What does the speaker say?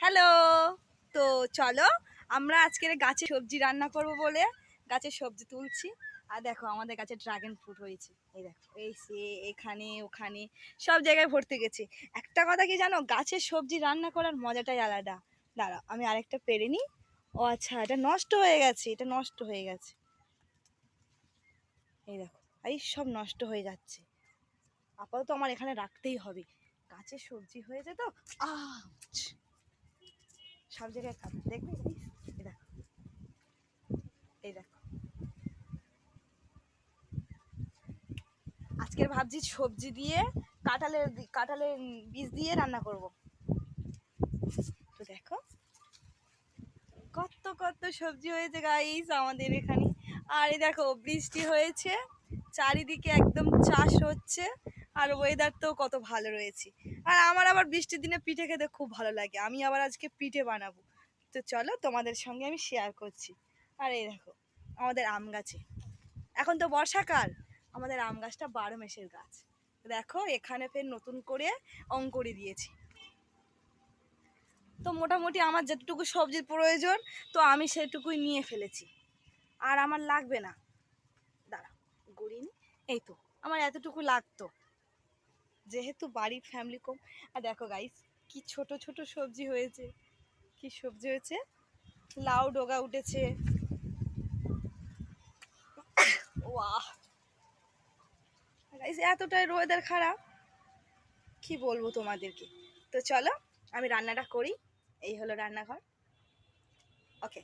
Hello. তো চলো আমরা আজকের গাছে সবজি রান্না করব বলে গাছের সবজি তুলছি। আর দেখো আমাদের গাছে ড্রাগন ফ্রুট হয়েছে, এই দেখো এই সে এখানে ওখানে সব জায়গায় ভর্তি গেছে। একটা কথা কি জানো, গাছের সবজি রান্না করার মজাটাই আলাদা। দাঁড়াও আমি আরেকটা পেরে নিই। ও আচ্ছা, এটা নষ্ট হয়ে গেছে, এটা নষ্ট হয়ে গেছে। এই দেখো এই সব নষ্ট হয়ে যাচ্ছে। আপাতত আমার এখানে রাখতেই হবে, গাছের সবজি হয়েছে তো। আহ সব জায়গায় খাবে, দেখবে এই দেখো, এই দেখো। আজকের ভাবছি সবজি দিয়ে কাঁঠালের বীজ দিয়ে রান্না করব। তো দেখো কত কত সবজি হয়েছে গাইস আমাদের এখানে। আর এই দেখো বৃষ্টি হয়েছে, চারিদিকে একদম চাষ হচ্ছে। আর ওয়েদার তো কত ভালো রয়েছে। আর আমার আবার বৃষ্টির দিনে পিঠে খেতে খুব ভালো লাগে, আমি আবার আজকে পিঠে বানাবো। তো চলো তোমাদের সঙ্গে আমি শেয়ার করছি। আর এই দেখো আমাদের আম গাছে, এখন তো বর্ষাকাল, আমাদের আম গাছটা 12 মাসের গাছ। দেখো এখানে ফের নতুন করে অঙ্কুরি দিয়েছি। তো মোটামুটি আমার যেটুকু সবজির প্রয়োজন তো আমি সেটুকুই নিয়ে ফেলেছি, আর আমার লাগবে না। দাঁড়া গড়িনি, এই তো আমার এতটুকু লাগতো, যেহেতু বাড়ির ফ্যামিলি কম। আর দেখো গাইস কি ছোট ছোট সবজি হয়েছে, কি সবজি হয়েছে, লাউ ডগা উঠেছে। ওয়াহ গাইস, এতটাই ওয়েদার খারাপ, কি বলবো তোমাদেরকে। তো চলো আমি রান্নাটা করি। এই হলো রান্নাঘর। ওকে।